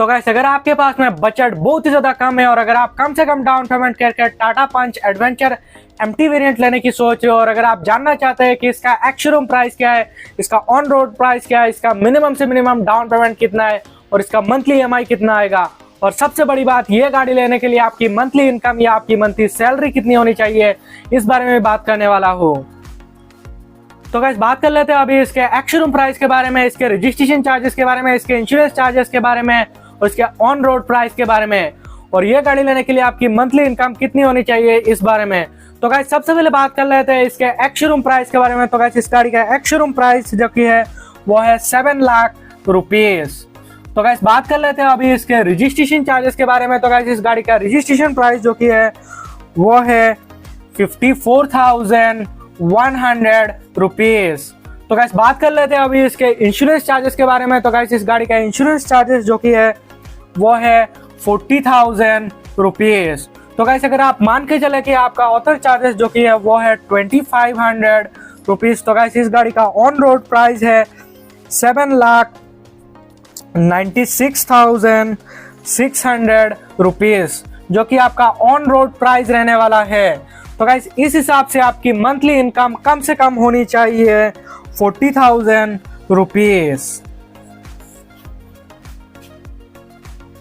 तो गाइस अगर आपके पास में बजट बहुत ही ज्यादा कम है और अगर आप कम से कम डाउन पेमेंट करके टाटा पंच एडवेंचर एमटी वेरिएंट लेने की सोच रहे हो और अगर आप जानना चाहते हैं कि इसका एक्स-शोरूम प्राइस क्या है, इसका ऑन रोड प्राइस क्या है, इसका मिनिमम से मिनिमम डाउन पेमेंट कितना है और इसका मंथली ईएमआई कितना आएगा, और सबसे बड़ी बात ये गाड़ी लेने के लिए आपकी मंथली इनकम या आपकी मंथली सैलरी कितनी होनी चाहिए, इस बारे में बात करने वाला हूँ। तो गाइस बात कर लेते हैं अभी इसके एक्स-शोरूम प्राइस के बारे में, इसके रजिस्ट्रेशन चार्जेस के बारे में, इसके इंश्योरेंस चार्जेस के बारे में और इसके ऑन रोड प्राइस के बारे में, और ये गाड़ी लेने के लिए आपकी मंथली इनकम कितनी होनी चाहिए इस बारे में। तो गाइस सबसे पहले बात कर लेते हैं इसके एक्स-शोरूम प्राइस के बारे में। तो गाइस इस गाड़ी का एक्स-शोरूम प्राइस जो कि है वो है 7 लाख रुपीज। तो गाइस बात कर लेते हैं अभी इसके रजिस्ट्रेशन चार्जेस के बारे में। तो गाइस इस गाड़ी का रजिस्ट्रेशन प्राइस जो कि है वो है 54,100 रुपीज। तो गाइस बात कर लेते हैं अभी इसके इंश्योरेंस चार्जेस के बारे में। तो गाइस इस गाड़ी का इंश्योरेंस चार्जेस जो कि है वो है 40,000 रुपीज। तो गाइस अगर आप मान के चले कि आपका ऑथर चार्जेस जो कि है वो है 2500 रुपीज। तो गाइस इस गाड़ी का ऑन रोड प्राइस है 7,96,600 रुपीज, जो कि आपका ऑन रोड प्राइस रहने वाला है। तो गाइस इस हिसाब से आपकी मंथली इनकम कम से कम होनी चाहिए 40,000 रुपीज।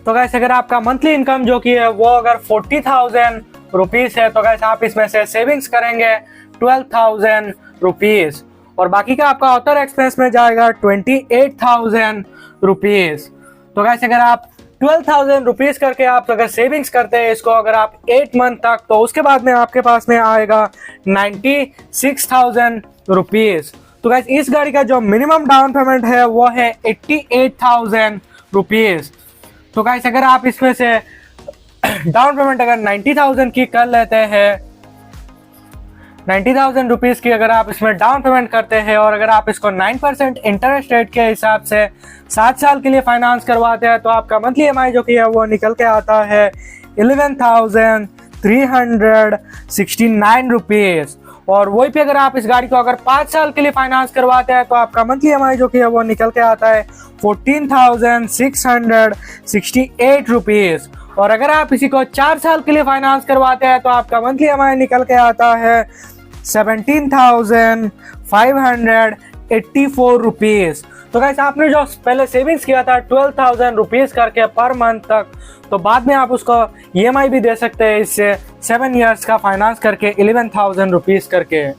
तो गाइस अगर आपका मंथली इनकम जो कि है वो अगर 40,000 रुपीज है तो गाइस आप इसमें से सेविंग्स करेंगे 12,000 रुपीज और बाकी का आपका ऑथर एक्सपेंस में जाएगा 28,000 रुपीज। तो गाइस अगर आप 12,000 रुपीज करके आप अगर सेविंग्स करते हैं इसको अगर आप 8 मंथ तक, तो उसके बाद में आपके पास में आएगा 96,000 रुपीज। तो गाइस इस गाड़ी का जो मिनिमम डाउन पेमेंट है वो है 88,000 रुपीज। तो गाइस अगर आप इसमें से डाउन पेमेंट अगर 90,000 की कर लेते हैं, 90,000 रुपीज की अगर आप इसमें डाउन पेमेंट करते हैं और अगर आप इसको 9% इंटरेस्ट रेट के हिसाब से 7 साल के लिए फाइनेंस करवाते हैं तो आपका मंथली ईएमआई जो कि है वो निकल के आता है 11,369 रुपीज। और वही पे अगर आप इस गाड़ी को अगर 5 साल के लिए फाइनेंस करवाते हैं तो आपका मंथली ईएमआई जो कि है वो निकल के आता है 14,668 रुपीज। और अगर आप इसी को 4 साल के लिए फाइनेंस करवाते हैं तो आपका मंथली ईएमआई निकल के आता है 17,584 रुपीज। तो गाइस आपने जो पहले सेविंग्स किया था 12,000 रुपीज करके पर मंथ तक, तो बाद में आप उसको ईएमआई भी दे सकते हैं इससे 7 इयर्स का फाइनेंस करके 11,000 रुपीज करके।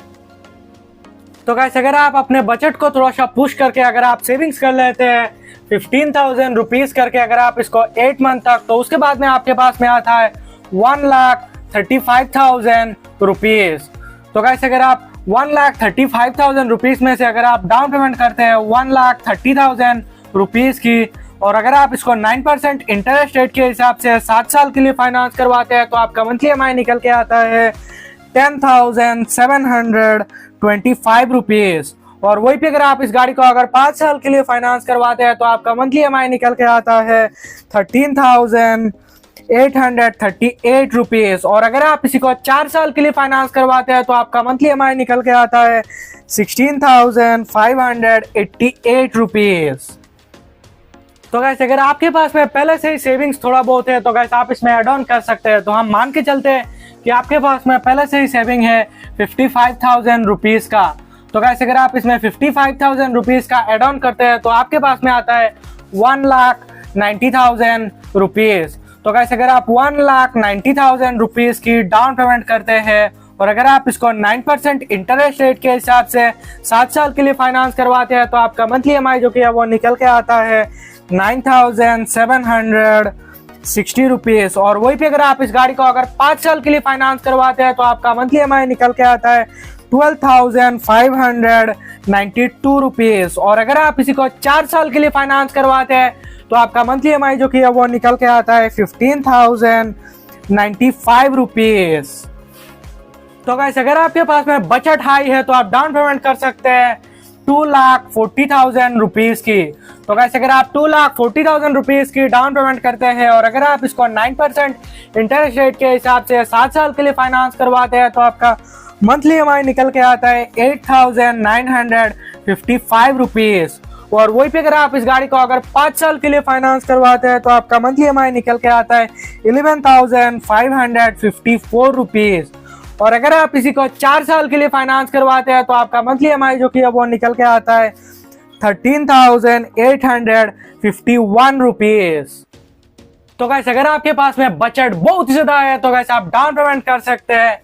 तो गाइस अगर आप अपने बजट को थोड़ा सा पुश करके अगर आप सेविंग्स कर लेते हैं 15,000 रुपीज करके अगर आप इसको 8 मंथ तक, तो उसके बाद में आपके पास में आता है 1,35,000 रुपीज। तो गाइस अगर आप 1,35,000 रुपीज में से अगर आप डाउन पेमेंट करते हैं 1,30,000 रुपीज की और अगर आप इसको 9% इंटरेस्ट रेट के हिसाब से 7 साल के लिए फाइनेंस करवाते हैं तो आपका मंथली ईएमआई निकल के आता है 10,725 रुपीज। और वही पे अगर आप इस गाड़ी को अगर 5 साल के लिए फाइनेंस करवाते हैं तो आपका मंथली ईएमआई निकल के आता है 13,838 रुपीज। और अगर आप इसी को 4 साल के लिए फाइनेंस करवाते हैं तो आपका मंथली ईएमआई निकल के आता है 16,588 रुपीज। तो गाइस अगर आपके पास में पहले से ही सेविंग्स थोड़ा बहुत है तो गाइस आप इसमें एड ऑन कर सकते हैं। तो हम मान के चलते हैं कि आपके पास में पहले से ही सेविंग है 55,000 रुपीज का। तो गाइस अगर आप इसमें 55,000 रुपीज का एड ऑन करते हैं तो आपके पास में आता है 1,90,000 रुपीज। तो गाइस अगर आप 1,90,000 रुपीज की डाउन पेमेंट करते हैं और अगर आप इसको 9% इंटरेस्ट रेट के हिसाब से 7 साल के लिए फाइनेंस करवाते हैं तो आपका मंथली ईएमआई जो कि है वो निकल के आता है 9,760 रुपीज। और वही पे अगर आप इस गाड़ी को अगर 5 साल के लिए फाइनेंस करवाते हैं तो आपका मंथली ईएमआई निकल के आता है 12,592 रुपीज। और अगर आप इसी को 4 साल के लिए फाइनेंस करवाते हैं तो आपका मंथली ईएमआई जो कि है वो निकल के आता है 15,095 रुपीज। तो गाइस अगर आपके पास में बजट हाई है तो आप डाउन पेमेंट कर सकते हैं 2,40,000 रुपीज की। तो गाइस अगर आप 2,40,000 रुपीज की डाउन पेमेंट करते हैं और अगर आप इसको 9% इंटरेस्ट रेट के हिसाब से 7 साल के लिए फाइनेंस करवाते हैं तो आपका मंथली ईएमआई निकल के आता है 8,955 रुपीज। और वहीं पे अगर आप इस गाड़ी को अगर 5 साल के लिए फाइनेंस करवाते हैं तो आपका मंथली EMI निकल के आता है 11,554 रुपीज। और अगर आप इसी को 4 साल के लिए फाइनेंस करवाते हैं तो आपका मंथली EMI जो कि है वो निकल के आता है 13,851 रुपीज। तो गाइस अगर आपके पास में बजट बहुत ही ज्यादा है तो गाइस आप डाउन पेमेंट कर सकते हैं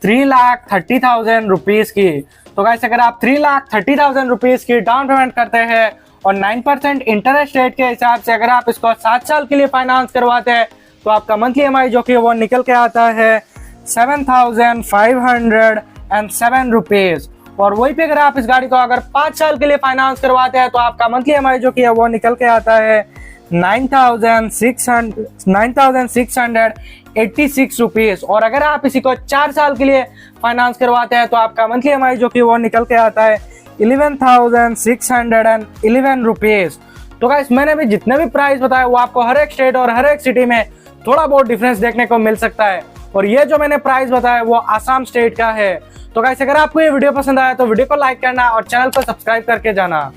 3,30,000 रुपीज की। तो गाइस अगर आप 3,30,000 रुपीज की डाउन पेमेंट करते हैं और 9% इंटरेस्ट रेट के हिसाब से अगर आप इसको 7 साल के लिए फाइनेंस करवाते हैं तो आपका मंथली EMI जो कि वो निकल के आता है 7,507 रुपीज। और वहीं पे अगर आप इस गाड़ी को अगर 5 साल के लिए फाइनेंस करवाते हैं तो आपका मंथली EMI जो कि है वो निकल के आता है 9,686 रुपीज। और अगर आप इसी को 4 साल के लिए फाइनेंस करवाते हैं तो आपका मंथली EMI जो कि वो निकल के आता है 11,611 रुपीज। तो गाइस मैंने भी जितने भी प्राइस बताए वो आपको हर एक स्टेट और हर एक सिटी में थोड़ा बहुत डिफरेंस देखने को मिल सकता है। और ये जो मैंने प्राइस बताया वो आसाम स्टेट का है। तो गाइस अगर आपको ये वीडियो पसंद आया तो वीडियो को लाइक करना और चैनल को सब्सक्राइब करके जाना।